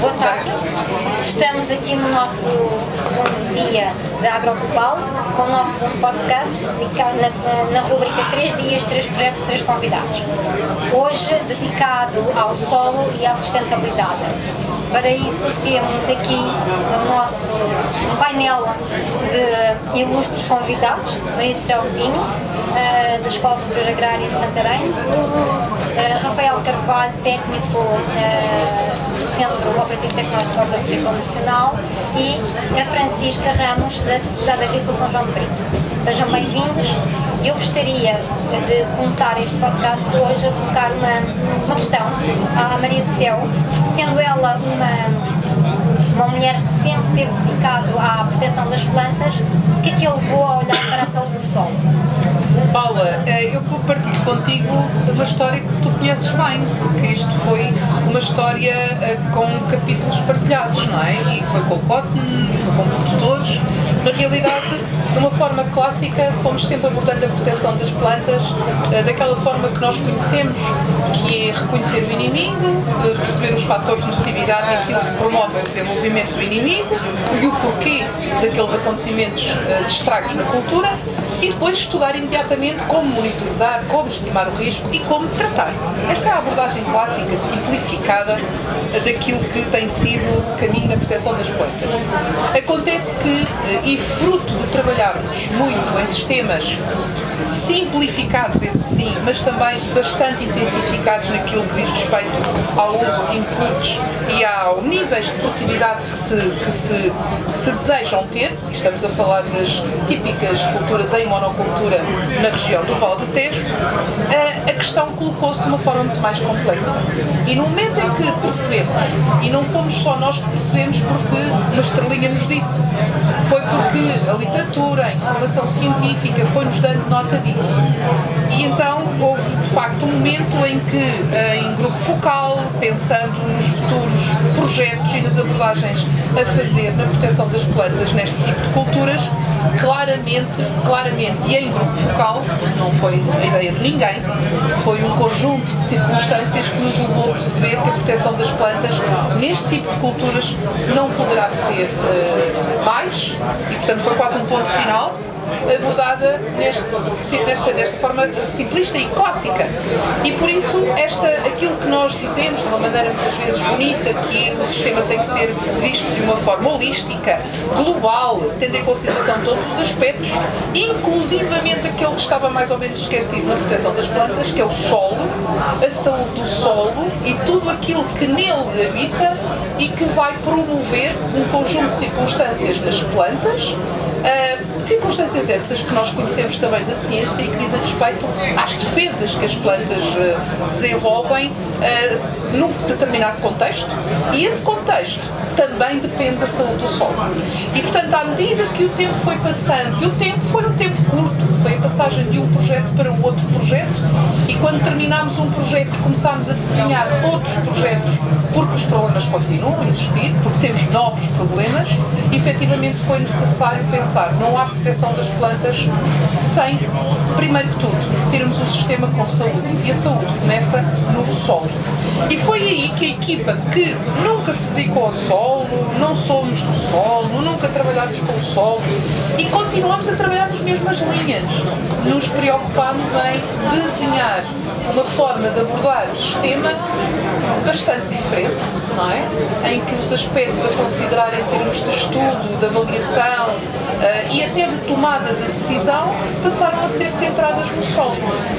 Boa tarde, estamos aqui no nosso segundo dia da Agroglobal, com o nosso segundo podcast, dedicado na rubrica 3 dias, 3 projetos, 3 convidados. Hoje dedicado ao solo e à sustentabilidade. Para isso temos aqui no nosso painel de ilustres convidados, Maria do Céu Godinho, da Escola Superior Agrária de Santarém, Rafael Carvalho, técnico do Centro Operativo Tecnológico Hortifrutícola Nacional, e a Francisca Ramos, da Sociedade Agrícola São João de Brito. Sejam bem-vindos. Eu gostaria de começar este podcast hoje a colocar uma questão à Maria do Céu, sendo ela uma mulher que sempre esteve dedicado à proteção das plantas. O que é que ele levou a olhar para a saúde do solo? Paula, eu partilho contigo uma história que tu conheces bem, porque isto foi uma história com capítulos partilhados, não é? E foi com o Cotton, e foi com produtores. Na realidade, de uma forma clássica, fomos sempre abordando a proteção das plantas daquela forma que nós conhecemos, que é reconhecer o inimigo, perceber os fatores de nocividade e aquilo que promove o desenvolvimento do inimigo e o porquê daqueles acontecimentos de estragos na cultura, e depois estudar imediatamente como monitorizar, como estimar o risco e como tratar. Esta é a abordagem clássica, simplificada, daquilo que tem sido o caminho na proteção das plantas. Acontece que, e fruto de trabalharmos muito em sistemas simplificados, esse sim, mas também bastante intensificados naquilo que diz respeito ao uso de inputs e aos níveis de produtividade que se desejam ter, estamos a falar das típicas culturas em monocultura na região do Vale do Tejo, a questão colocou-se de uma forma muito mais complexa. E no momento em que percebemos, e não fomos só nós que percebemos porque uma estrelinha nos disse, foi porque a literatura, a informação científica foi-nos dando nota disso. E então houve de facto um momento em que, em grupo focal, pensando nos futuros projetos e nas abordagens a fazer na proteção das plantas neste tipo de culturas, claramente e em grupo focal, isto não foi a ideia de ninguém, foi um conjunto de circunstâncias que nos levou a perceber que a proteção das plantas neste tipo de culturas não poderá ser mais, e portanto foi quase um ponto final, abordada desta forma simplista e clássica. E por isso, aquilo que nós dizemos de uma maneira muitas vezes bonita, que o sistema tem que ser visto de uma forma holística, global, tendo em consideração todos os aspectos, inclusivamente aquele que estava mais ou menos esquecido na proteção das plantas, que é o solo, a saúde do solo e tudo aquilo que nele habita e que vai promover um conjunto de circunstâncias nas plantas, circunstâncias essas que nós conhecemos também da ciência e que dizem respeito às defesas que as plantas desenvolvem num determinado contexto, e esse contexto também depende da saúde do solo. E portanto, à medida que o tempo foi passando, e o tempo foi um tempo curto, foi a passagem de um projeto para o outro projeto, e quando terminámos um projeto e começámos a desenhar outros projetos, porque os problemas continuam a existir, porque temos novos problemas, efetivamente foi necessário pensar, não há proteção das plantas sem, primeiro que tudo, termos um sistema com saúde, e a saúde começa no solo. E foi aí que a equipa que nunca se dedicou ao solo, não somos do solo, nunca trabalhámos com o solo, e continuamos a trabalhar nas mesmas linhas, nos preocupámos em desenhar uma forma de abordar o sistema bastante diferente, não é? Em que os aspectos a considerar em termos de estudo, de avaliação e até de tomada de decisão passaram a ser centradas no solo.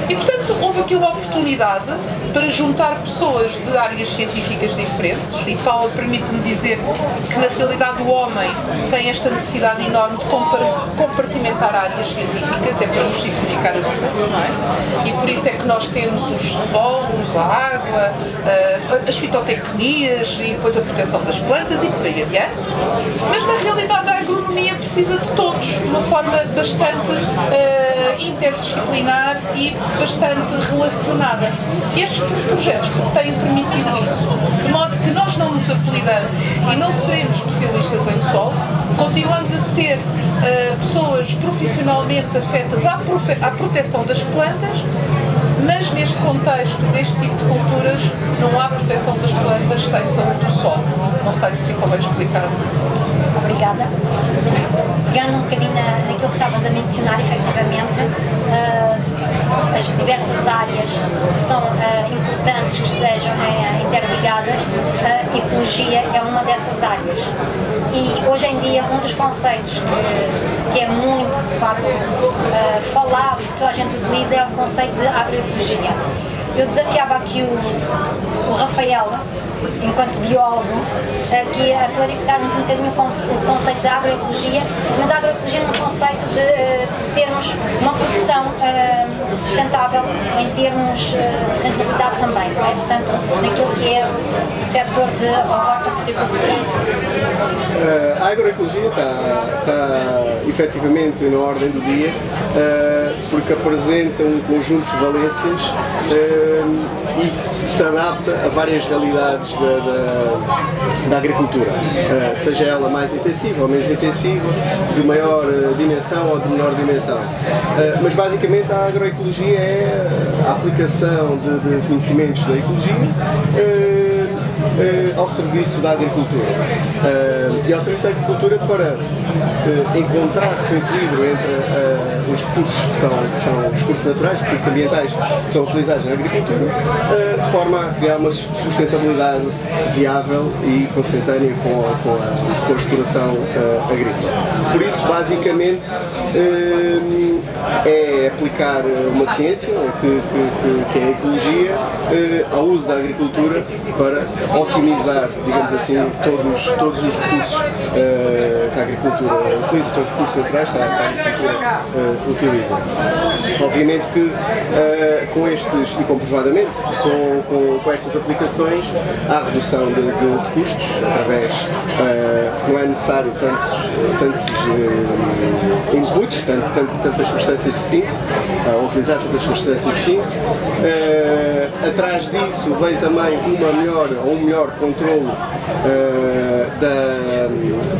E portanto houve aqui uma oportunidade para juntar pessoas de áreas científicas diferentes, e Paula permite-me dizer que na realidade o homem tem esta necessidade enorme de compartimentar áreas científicas, é para nos simplificar a vida, não é? E por isso é que nós temos os solos, a água, as fitotecnias e depois a proteção das plantas e por aí adiante, mas na realidade a agronomia precisa de todos, de uma forma bastante interdisciplinar e bastante relacionada. Estes projetos têm permitido isso, de modo que nós não nos apelidamos e não seremos especialistas em solo, continuamos a ser pessoas profissionalmente afetas à proteção das plantas, mas neste contexto deste tipo de culturas não há proteção das plantas e saúde do solo. Não sei se ficou bem explicado. Obrigada. Pegando um bocadinho naquilo que estavas a mencionar, efetivamente, as diversas áreas que são importantes, que estejam interligadas, a ecologia é uma dessas áreas. E hoje em dia, um dos conceitos que é muito, de facto, falado, que toda a gente utiliza, é o conceito de agroecologia. Eu desafiava aqui o Rafael, enquanto biólogo, aqui a clarificarmos um bocadinho o conceito de agroecologia, mas a agroecologia num conceito de termos uma produção sustentável em termos de rentabilidade também, não é? Portanto, naquilo que é o setor de hortifruticultura. A agroecologia está efetivamente na ordem do dia, porque apresenta um conjunto de valências e se adapta a várias realidades da agricultura, seja ela mais intensiva ou menos intensiva, de maior dimensão ou de menor dimensão. Mas basicamente a agroecologia é a aplicação de conhecimentos da ecologia ao serviço da agricultura. E ao serviço da agricultura para encontrar-se um equilíbrio entre os recursos que são recursos naturais, recursos ambientais que são utilizados na agricultura, de forma a criar uma sustentabilidade viável e consentânea com a exploração agrícola. Por isso, basicamente, é aplicar uma ciência, que é a ecologia, ao uso da agricultura para otimizar, digamos assim, todos os recursos que a agricultura utiliza, todos os recursos naturais que a agricultura utiliza. Obviamente que com estes, e comprovadamente, com estas aplicações, há redução de custos, através, porque não é necessário tantos inputs, tantas substâncias de síntese, ou utilizar tantas substâncias de síntese. Atrás disso vem também um melhor controle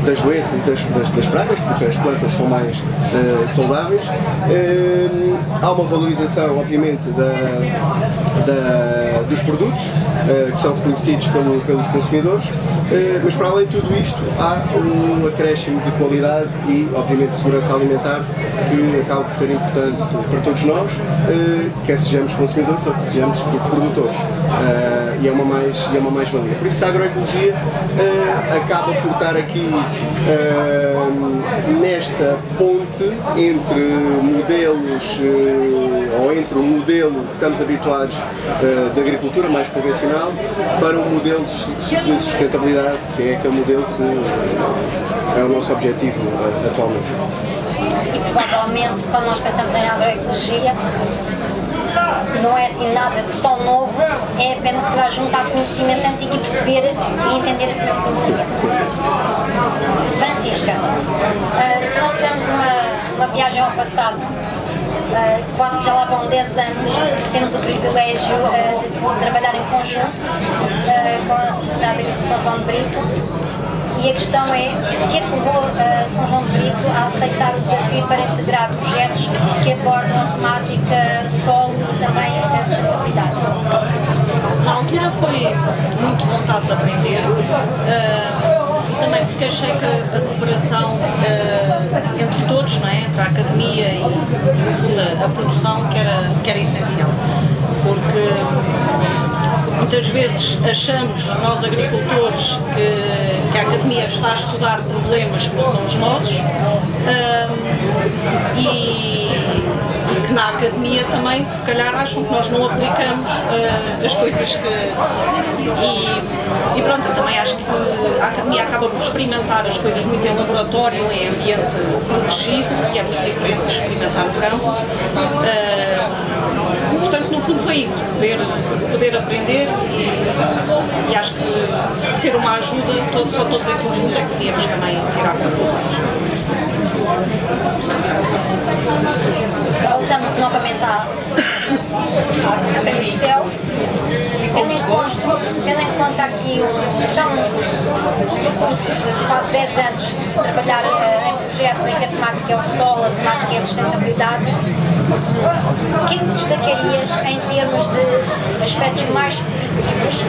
das doenças e das pragas, porque as plantas são mais saudáveis. Há uma valorização, obviamente, dos produtos que são reconhecidos pelos consumidores, mas para além de tudo isto há um acréscimo de qualidade e, obviamente, de segurança alimentar que acaba por ser importante para todos nós, quer sejamos consumidores ou que sejamos produtores, e é uma mais-valia. Por isso a agroecologia acaba por estar aqui nesta ponte entre modelos, ou entre um modelo que estamos habituados de agricultura mais convencional para um modelo de sustentabilidade, que é aquele modelo que é o nosso objetivo atualmente. E provavelmente, quando nós pensamos em agroecologia, não é assim nada de tão novo, é apenas que juntar conhecimento antigo e perceber e entender esse mesmo conhecimento. Francisca, se nós fizermos uma viagem ao passado, quase que já lá vão 10 anos, temos o privilégio de trabalhar em conjunto com a Sociedade de Agricultura São João de Brito. E a questão é, o que é que levou São João de Brito a aceitar o desafio para integrar projetos que abordam a temática solo e também a sustentabilidade? Na altura foi muito vontade de aprender e também porque achei que a cooperação entre todos, não é? Entre a academia e, no fundo, a produção que era essencial. Porque muitas vezes achamos, nós agricultores, que a academia está a estudar problemas que não são os nossos e que na academia também se calhar acham que nós não aplicamos as coisas e pronto, eu também acho que a academia acaba por experimentar as coisas muito em laboratório, em ambiente protegido, e é muito diferente de experimentar no campo. Portanto, no fundo foi isso, poder aprender e acho que ser uma ajuda, só todos em conjunto é que podíamos também tirar conclusões. Voltamos novamente à Céu, tendo em conta aqui já um percurso de quase 10 anos de trabalhar em projetos em que a temática é o solo, a temática é a sustentabilidade, o que é que destacarias em termos de aspectos mais positivos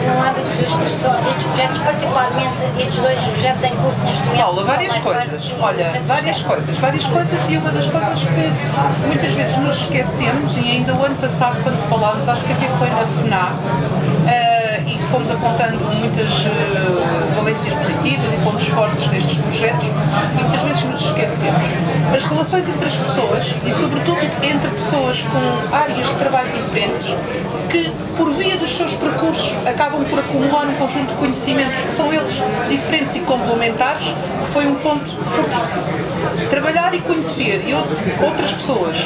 no âmbito dos projetos, particularmente estes 2 projetos em curso neste momento? Paula, várias coisas. Olha, várias coisas e uma das coisas que muitas vezes nos esquecemos, e ainda o ano passado quando falámos, acho que até foi na FNAC, e que fomos apontando muitas valências positivas e pontos fortes destes projetos, e muitas vezes nos esquecemos. As relações entre as pessoas, e sobretudo entre pessoas com áreas de trabalho diferentes, que por via dos seus percursos acabam por acumular um conjunto de conhecimentos que são eles diferentes e complementares, foi um ponto fortíssimo. Trabalhar e conhecer outras pessoas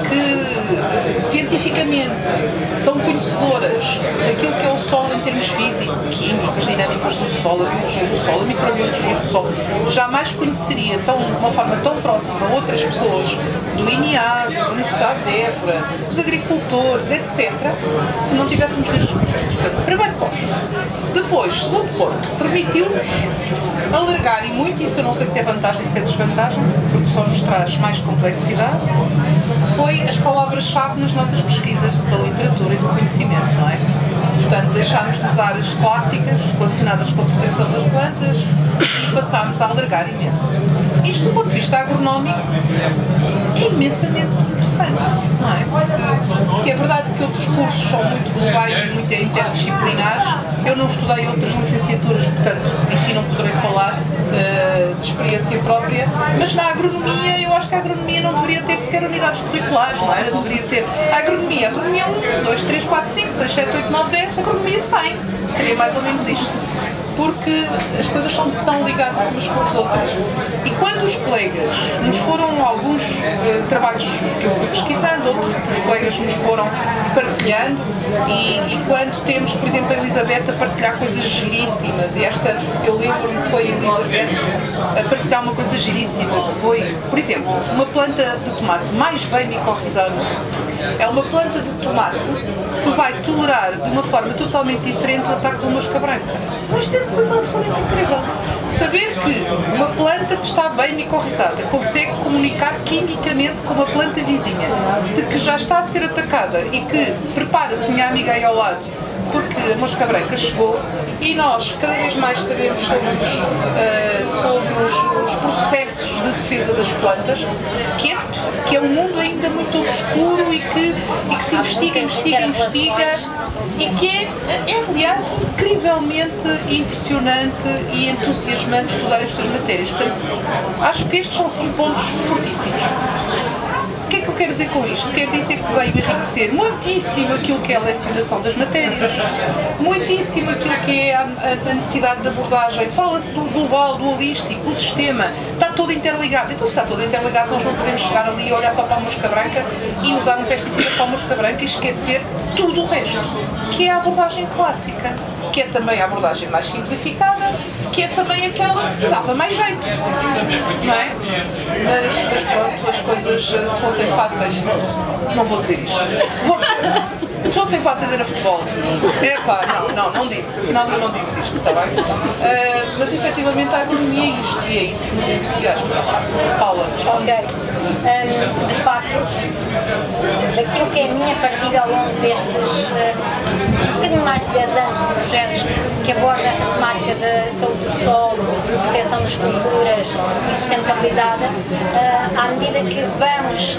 que cientificamente são conhecedoras daquilo que é o solo em termos físico, químico, as dinâmicas do solo, a biologia do solo, a microbiologia do solo, jamais conheceria de uma forma tão próxima outras pessoas do INEA, da Universidade de Évora, dos agricultores, etc., se não tivéssemos nestes projetos. Primeiro ponto. Depois, segundo ponto, permitiu-nos alargar, e muito, isso eu não sei se é vantagem ou se é desvantagem, porque só nos traz mais complexidade, foi as palavras-chave nas nossas pesquisas da literatura e do conhecimento, não é? Portanto, deixámos de usar as clássicas relacionadas com a proteção das plantas e passámos a alargar imenso. Isto, do ponto de vista agronómico, é imensamente interessante, não é? Porque se é verdade que outros cursos são muito globais e muito interdisciplinares, eu não estudei outras licenciaturas, portanto, enfim, não poderei falar de experiência própria, mas na agronomia, eu acho que a agronomia não deveria ter sequer unidades curriculares, não é? Deveria ter a agronomia 1, 2, 3, 4, 5, 6, 7, 8, 9, 10, a agronomia 100, seria mais ou menos isto. Porque as coisas são tão ligadas umas com as outras. E quando os colegas nos foram, alguns trabalhos que eu fui pesquisando, outros que os colegas nos foram partilhando, e quando temos, por exemplo, a Elizabeth a partilhar coisas giríssimas, e esta, eu lembro-me que foi a Elizabeth a partilhar uma coisa giríssima, que foi, por exemplo, uma planta de tomate mais bem micorrizada. É uma planta de tomate que vai tolerar de uma forma totalmente diferente o ataque da mosca branca. Isto é uma coisa absolutamente incrível. Saber que uma planta que está bem micorrizada consegue comunicar quimicamente com uma planta vizinha, de que já está a ser atacada e que prepara-te, minha amiga aí ao lado, porque a mosca branca chegou, e nós cada vez mais sabemos sobre os processos de defesa das plantas, que é um mundo ainda muito obscuro e que se investiga, e que é aliás, incrivelmente impressionante e entusiasmante estudar estas matérias. Portanto, acho que estes são 5 pontos fortíssimos. O que é que eu quero dizer com isto? Quero dizer que veio enriquecer muitíssimo aquilo que é a lecionação das matérias, muitíssimo aquilo que é a necessidade de abordagem. Fala-se do global, do holístico, o sistema, está todo interligado. Então, se está todo interligado, nós não podemos chegar ali e olhar só para a mosca branca e usar um pesticida para a mosca branca e esquecer tudo o resto, que é a abordagem clássica, que é também a abordagem mais simplificada, que é também aquela que dava mais jeito, não é? Mas pronto, as coisas, se fossem fáceis, não vou dizer isto, vou dizer. Se fossem fáceis era futebol. Epá, não disse, afinal eu não disse isto, está bem? Mas efetivamente a agronomia é isto, e é isso que nos entusiasma. Paula, responde. Ok. De facto, daquilo que é a minha partida ao longo destes um bocadinho mais de 10 anos de projetos que abordam esta temática da saúde do solo, proteção das culturas e sustentabilidade, à medida que vamos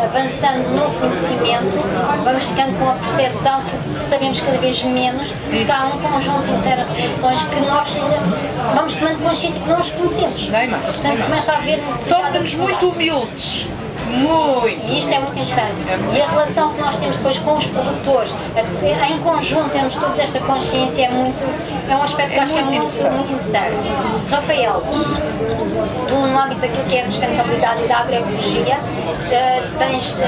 avançando no conhecimento, vamos ficando com a percepção que sabemos cada vez menos, que há um conjunto de inter-relações que nós ainda vamos tomando consciência que não os conhecemos. Nem mais. Portanto, começa a haver necessidade. Torna-nos muito humildes. Muito! E isto é muito importante. E a relação que nós temos depois com os produtores, em conjunto, temos toda esta consciência, é um aspecto que eu acho que é muito interessante. Rafael, tu no âmbito daquilo que é a sustentabilidade e da agroecologia, tens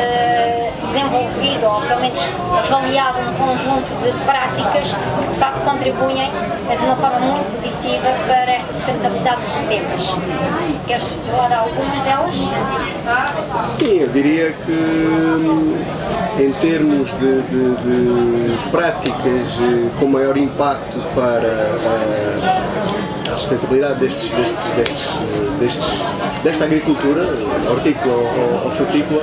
desenvolvido, ou pelo menos avaliado um conjunto de práticas que de facto contribuem de uma forma muito positiva para esta sustentabilidade dos sistemas. Queres falar de algumas delas? Sim, eu diria que em termos de práticas com maior impacto para a sustentabilidade desta agricultura, hortícola ou frutícola,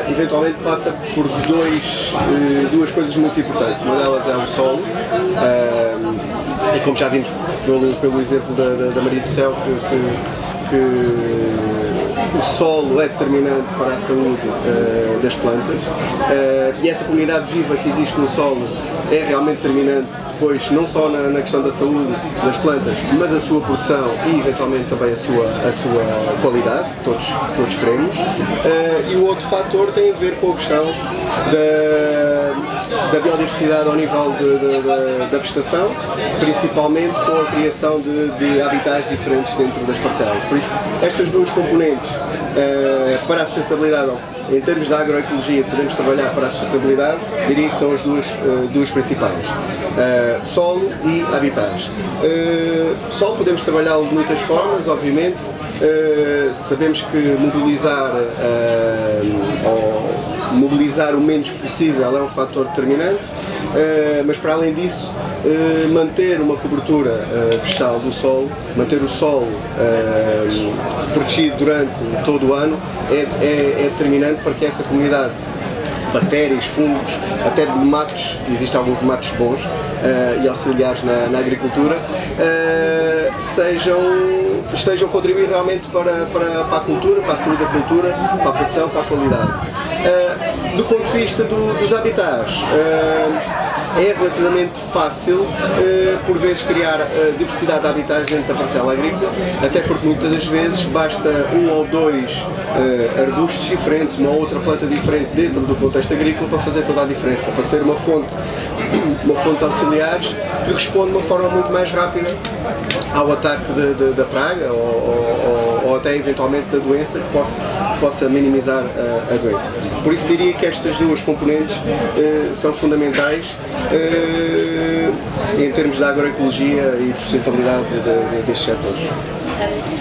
eventualmente passa por duas coisas muito importantes. Uma delas é o solo. E como já vimos pelo exemplo da Maria do Céu, que o solo é determinante para a saúde das plantas, e essa comunidade viva que existe no solo é realmente determinante depois, não só na questão da saúde das plantas, mas a sua produção e eventualmente também a sua qualidade, que todos queremos. E o outro fator tem a ver com a questão da biodiversidade ao nível da vegetação, principalmente com a criação de habitats diferentes dentro das parcelas. Por isso, estas duas componentes para a sustentabilidade, em termos de agroecologia, podemos trabalhar para a sustentabilidade, diria que são as duas principais. Solo e habitats. Solo podemos trabalhá-lo de muitas formas, obviamente. Sabemos que mobilizar o menos possível é um fator determinante, mas para além disso, manter uma cobertura vegetal do solo, manter o solo protegido durante todo o ano é determinante para que essa comunidade, bactérias, fungos, até de matos, existem alguns matos bons e auxiliares na agricultura, estejam a contribuir realmente para a cultura, para a saúde da cultura, para a produção, para a qualidade. Do ponto de vista dos habitats, é relativamente fácil, por vezes, criar diversidade de habitats dentro da parcela agrícola, até porque muitas das vezes basta um ou dois arbustos diferentes, uma outra planta diferente dentro do contexto agrícola para fazer toda a diferença, para ser uma fonte de auxiliares que responde de uma forma muito mais rápida ao ataque da praga ou até eventualmente da doença que possa minimizar a doença. Por isso diria que estas duas componentes são fundamentais em termos de agroecologia e de sustentabilidade destes setores.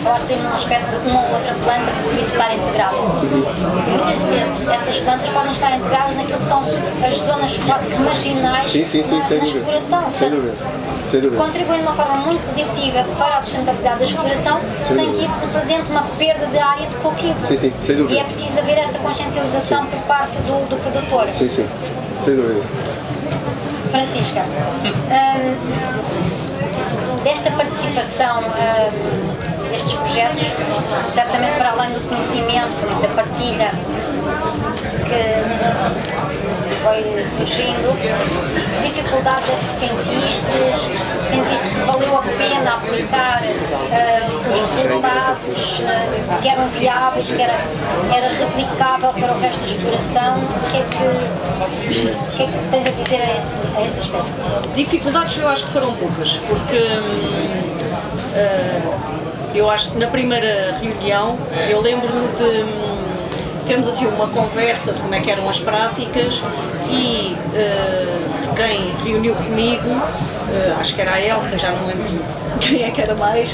Falaste num aspecto de uma ou outra planta que podia estar integrada. E muitas vezes essas plantas podem estar integradas naquilo que são as zonas quase que marginais na exploração. Portanto, sem dúvida. Contribuem de uma forma muito positiva para a sustentabilidade da exploração, sem que isso represente uma perda de área de cultivo. Sim, sem dúvida. E é preciso haver essa consciencialização por parte do produtor. Sim, sem dúvida. Francisca, desta participação destes projetos, certamente para além do conhecimento e da partilha que foi surgindo, que dificuldades é que sentiste que valeu a pena aplicar os resultados, que eram viáveis, que era replicável para o resto da exploração? O que é que tens a dizer a esse aspecto? Dificuldades eu acho que foram poucas, porque eu acho que na primeira reunião eu lembro-me de termos assim uma conversa de como é que eram as práticas e de quem reuniu comigo, acho que era a Elsa, já não lembro quem é que era mais,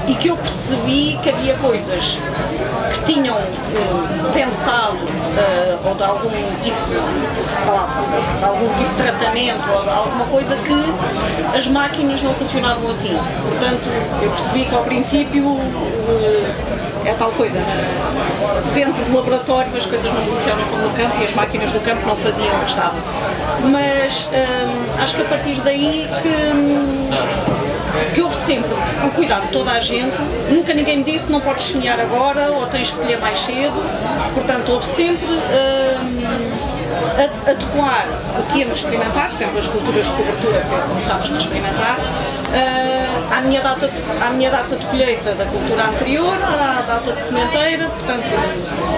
e que eu percebi que havia coisas que tinham pensado ou de algum tipo, sei lá, de algum tipo de tratamento ou de alguma coisa que as máquinas não funcionavam assim. Portanto, eu percebi que ao princípio é tal coisa, dentro do laboratório as coisas não funcionam como no campo e as máquinas do campo não faziam o que estavam. Mas acho que a partir daí que houve sempre o cuidado de toda a gente, nunca ninguém me disse não podes semear agora ou tens que colher mais cedo, portanto houve sempre adequar o que íamos experimentar, por exemplo as culturas de cobertura que começámos a experimentar, à minha data de colheita da cultura anterior, à data de sementeira, portanto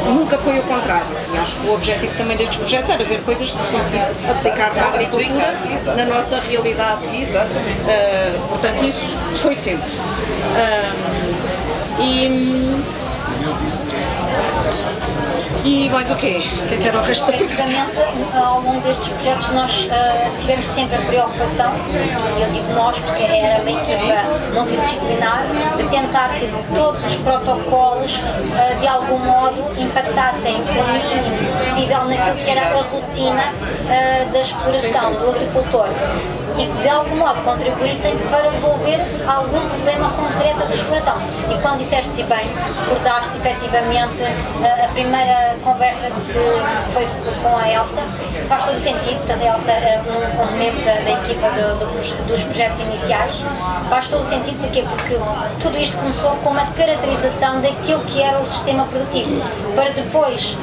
nunca foi o contrário. E acho que o objetivo também destes projetos era ver coisas que se conseguisse aplicar na agricultura, na nossa realidade. Exatamente. Portanto isso foi sempre. E mais o quê? O que era o resto da pergunta? Efetivamente, ao longo destes projetos nós tivemos sempre a preocupação, e eu digo nós porque era uma equipa multidisciplinar, de tentar que todos os protocolos de algum modo impactassem o mínimo possível naquilo que era a rotina da exploração do agricultor e que de algum modo contribuíssem para resolver algum problema concreto dessa exploração. E quando disseste-se bem, recordaste efetivamente a primeira conversa que foi com a Elsa, faz todo o sentido. Portanto, a Elsa é um membro da equipa dos projetos iniciais. Faz todo o sentido, porquê? Porque tudo isto começou com uma caracterização daquilo que era o sistema produtivo, para depois,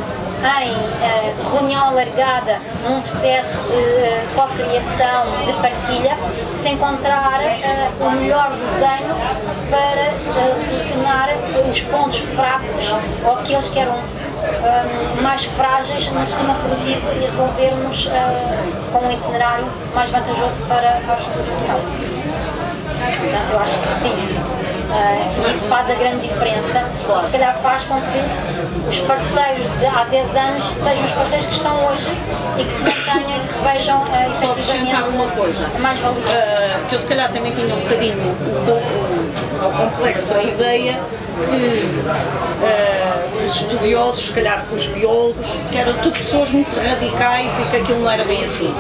em reunião alargada, num processo de cocriação, de partilha, se encontrar o melhor desenho para solucionar os pontos fracos ou aqueles que eram mais frágeis no sistema produtivo e resolvermos com um itinerário mais vantajoso para a exploração. Portanto, eu acho que sim. Isso faz a grande diferença, se calhar faz com que os parceiros de há 10 anos sejam os parceiros que estão hoje e que se mantenham e que revejam só acrescentar uma coisa, mais valia. Que eu se calhar também tinha um bocadinho ao complexo a ideia que os estudiosos, se calhar os biólogos, que eram tudo pessoas muito radicais e que aquilo não era bem assim.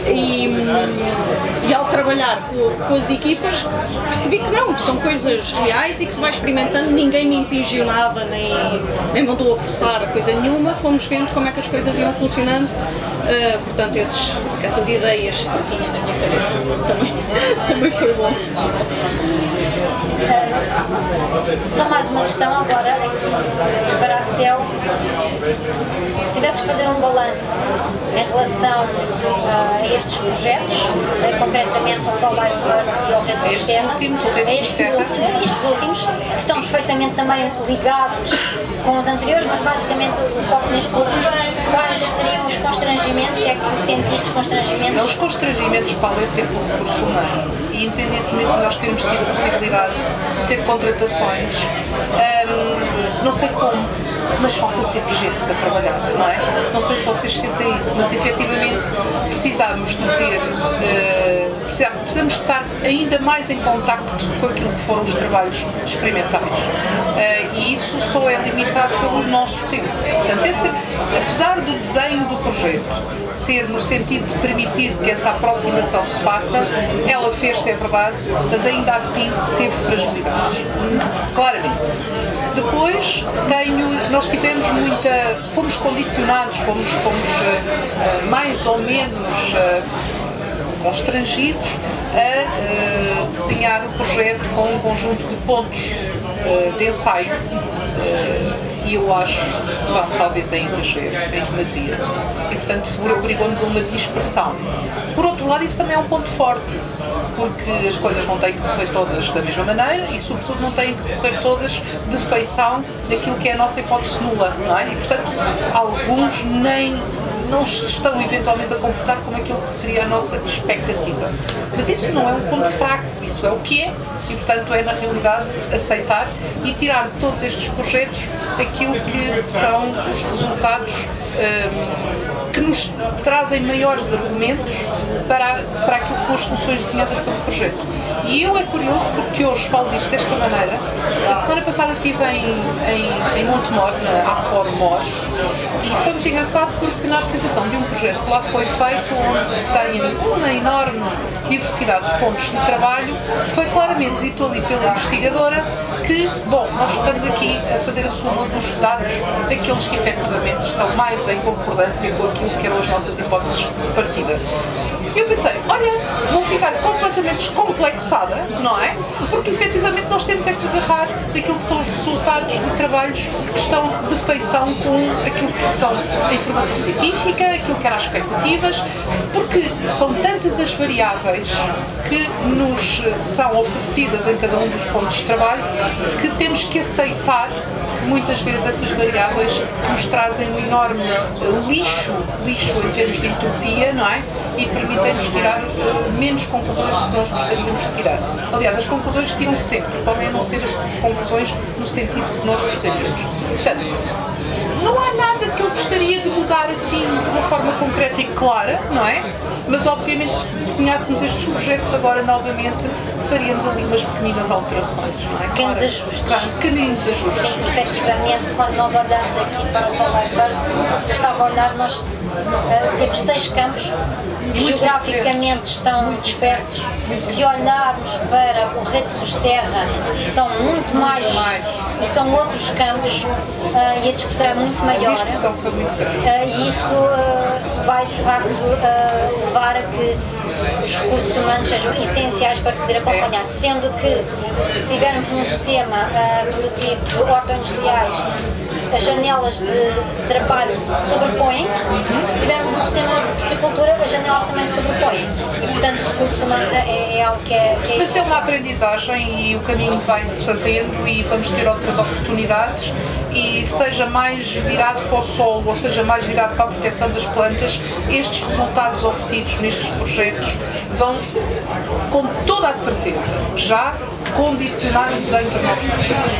E ao trabalhar com as equipas percebi que não, que são coisas reais e que se vai experimentando, ninguém me impingiu nada, nem mandou a forçar coisa nenhuma, fomos vendo como é que as coisas iam funcionando. Portanto, essas ideias que eu tinha na minha cabeça também foi bom. Só mais uma questão agora aqui para a CEL. Se tivesses que fazer um balanço em relação a estes projetos, concretamente ao Solar First e ao Rede do Sistema, estes últimos, que estão perfeitamente também ligados com os anteriores, mas basicamente o foco nestes últimos, quais seriam os constrangimentos, se é que sentiste constrangimentos? Os constrangimentos podem ser pelo recurso humano, e independentemente de nós termos tido a possibilidade de ter contratações, não sei como, mas falta sempre gente para trabalhar, não é? Não sei se vocês sentem isso, mas efetivamente precisamos de ter, precisamos estar ainda mais em contacto com aquilo que foram os trabalhos experimentais. E isso só é limitado pelo nosso tempo. Portanto, apesar do desenho do projeto ser no sentido de permitir que essa aproximação se faça, ela fez-se, é verdade, mas ainda assim teve fragilidades, claramente. Depois nós tivemos fomos condicionados, fomos mais ou menos constrangidos a desenhar o projeto com um conjunto de pontos de ensaio, e eu acho que são talvez em exagero, em demasia, e portanto obrigou-nos a uma dispersão. Por outro lado, isso também é um ponto forte, porque as coisas não têm que correr todas da mesma maneira e, sobretudo, não têm que correr todas de feição daquilo que é a nossa hipótese nula, não é? E, portanto, alguns não se estão eventualmente a comportar como aquilo que seria a nossa expectativa. Mas isso não é um ponto fraco, isso é o que é, e, portanto, é, na realidade, aceitar e tirar de todos estes projetos aquilo que são os resultados que nos trazem maiores argumentos para aquilo que são as soluções desenhadas pelo projeto. E eu é curioso porque hoje falo disto desta maneira. A semana passada estive em Montemor, na Apor Mor, e foi muito engraçado porque na apresentação de um projeto que lá foi feito, onde tem uma enorme diversidade de pontos de trabalho, foi claramente dito ali pela investigadora que, bom, nós estamos aqui a fazer a soma dos dados, aqueles que efetivamente estão mais em concordância com aquilo que eram as nossas hipóteses de partida. Eu pensei, olha, vou ficar completamente descomplexada, não é? Porque efetivamente nós temos é que agarrar aquilo que são os resultados de trabalhos que estão de feição com aquilo que são a informação científica, aquilo que eram as expectativas, porque são tantas as variáveis que nos são oferecidas em cada um dos pontos de trabalho que temos que aceitar que muitas vezes essas variáveis nos trazem um enorme lixo em termos de entropia, não é? E permitem-nos tirar menos conclusões do que nós gostaríamos de tirar. Aliás, as conclusões tiram-se sempre, podem não ser as conclusões no sentido que nós gostaríamos. Portanto, não há nada que eu gostaria de mudar assim de uma forma concreta e clara, não é? Mas obviamente que se desenhássemos estes projetos agora novamente, faríamos ali umas pequeninas alterações, não é? Pequenos ajustes. Claro, pequeninos ajustes. Sim, efetivamente, quando nós olhamos aqui para o Solar First, eu estava a olhar, nós temos 6 campos, que geograficamente estão dispersos. Se olharmos para o Redes Terra, são muito mais e são outros campos e a dispersão é muito maior. A dispersão foi muito grande. E isso vai de facto levar a que os recursos humanos sejam essenciais para poder acompanhar, sendo que se tivermos num sistema produtivo de horto-industriais, as janelas de trabalho sobrepõem-se, se tivermos num sistema de horticultura, as janelas também sobrepõem-se e, portanto, recursos humanos é algo que é Mas é uma aprendizagem e o caminho vai-se fazendo e vamos ter outras oportunidades e seja mais virado para o solo ou seja mais virado para a proteção das plantas, estes resultados obtidos nestes projetos vão, com toda a certeza, já condicionar o desenho dos novos projetos.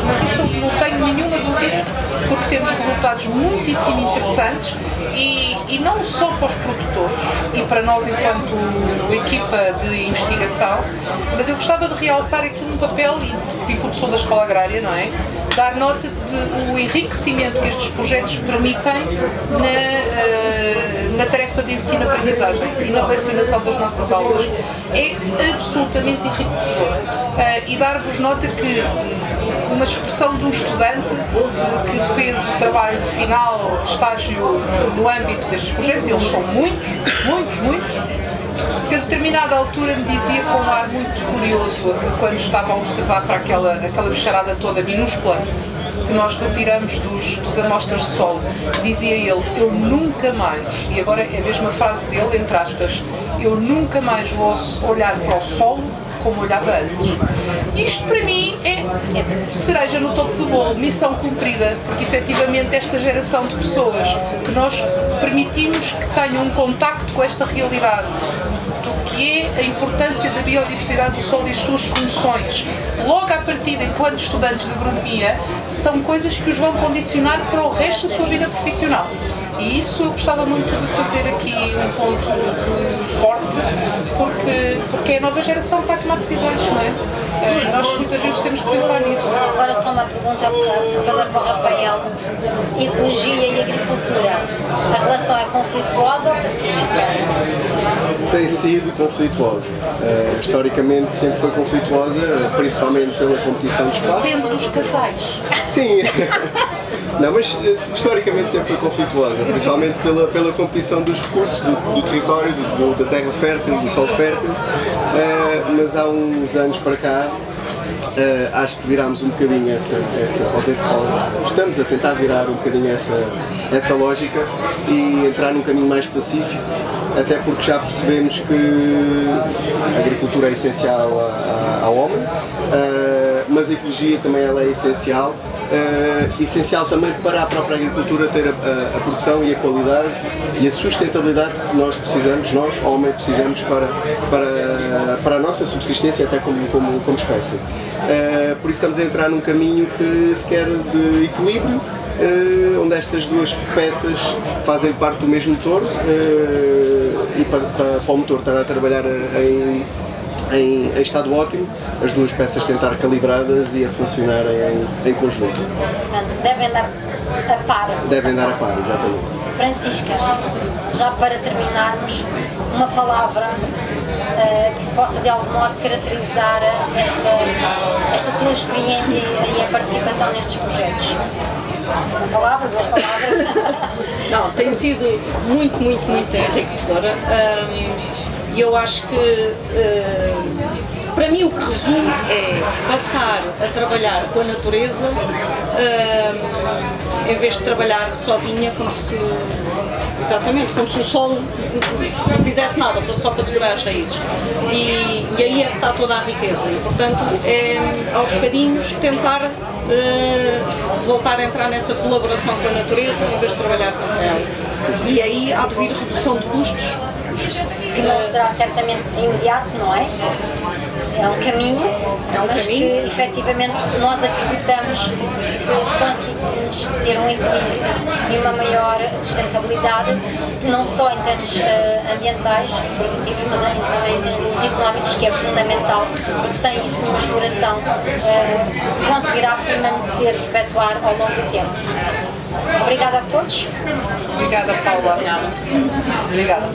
Mas isso não tenho nenhuma dúvida, porque temos resultados muitíssimo interessantes e não só para os produtores e para nós enquanto equipa de investigação, mas eu gostava de realçar aqui um papel, e porque sou da Escola Agrária, não é? Dar nota do enriquecimento que estes projetos permitem na tarefa de ensino-aprendizagem e na lecionação das nossas aulas. É absolutamente enriquecedor. E dar-vos nota que uma expressão de um estudante que fez o trabalho final de estágio no âmbito destes projetos, e eles são muitos, que a determinada altura me dizia com um ar muito curioso, quando estava a observar para aquela bicharada toda minúscula que nós retiramos dos amostras de solo, dizia ele: eu nunca mais, e agora é a mesma frase dele, entre aspas, eu nunca mais vou olhar para o solo como olhava antes. Isto para mim é cereja no topo do bolo, missão cumprida, porque efetivamente esta geração de pessoas que nós permitimos que tenham um contacto com esta realidade do que é a importância da biodiversidade do solo e as suas funções, logo à partida enquanto estudantes de agronomia, são coisas que os vão condicionar para o resto da sua vida profissional. E isso eu gostava muito de fazer aqui um ponto forte, porque é a nova geração que vai tomar decisões, não é? Nós muitas vezes temos que pensar nisso. Agora só uma pergunta provocadora para o Rafael. Ecologia e agricultura, a relação é conflituosa ou pacífica? Tem sido conflituosa. Historicamente sempre foi conflituosa, principalmente pela competição de espaço. Depende dos casais. Sim. Não, mas historicamente sempre foi conflituosa, principalmente pela competição dos recursos, do território, da terra fértil, do solo fértil, mas há uns anos para cá acho que virámos um bocadinho ou estamos a tentar virar um bocadinho essa lógica e entrar num caminho mais pacífico, até porque já percebemos que a agricultura é essencial ao homem, mas a ecologia também ela é essencial. Essencial também para a própria agricultura ter a produção e a qualidade e a sustentabilidade que nós precisamos, nós, homem, precisamos para a nossa subsistência até como espécie. Por isso estamos a entrar num caminho que se quer de equilíbrio, onde estas duas peças fazem parte do mesmo motor e para o motor estar a trabalhar em estado ótimo, as duas peças têm de estar calibradas e a funcionar em conjunto. Portanto, devem andar a par. Devem andar a par, exatamente. Francisca, já para terminarmos, uma palavra que possa de algum modo caracterizar esta tua experiência e a participação nestes projetos. Uma palavra, duas palavras? Não, tem sido muito enriquecedora. E eu acho que, para mim, o que resume é passar a trabalhar com a natureza em vez de trabalhar sozinha, como se o solo não fizesse nada, fosse só para segurar as raízes. E aí é que está toda a riqueza. E, portanto, aos bocadinhos, tentar voltar a entrar nessa colaboração com a natureza em vez de trabalhar contra ela. E aí há de vir redução de custos. Que não será certamente de imediato, não é? É um caminho, mas que efetivamente nós acreditamos que conseguimos ter um equilíbrio e uma maior sustentabilidade, não só em termos ambientais, produtivos, mas também em termos económicos, que é fundamental, porque sem isso nenhuma exploração conseguirá permanecer, perpetuar ao longo do tempo. Obrigada a todos. Obrigada, Paula. Obrigada.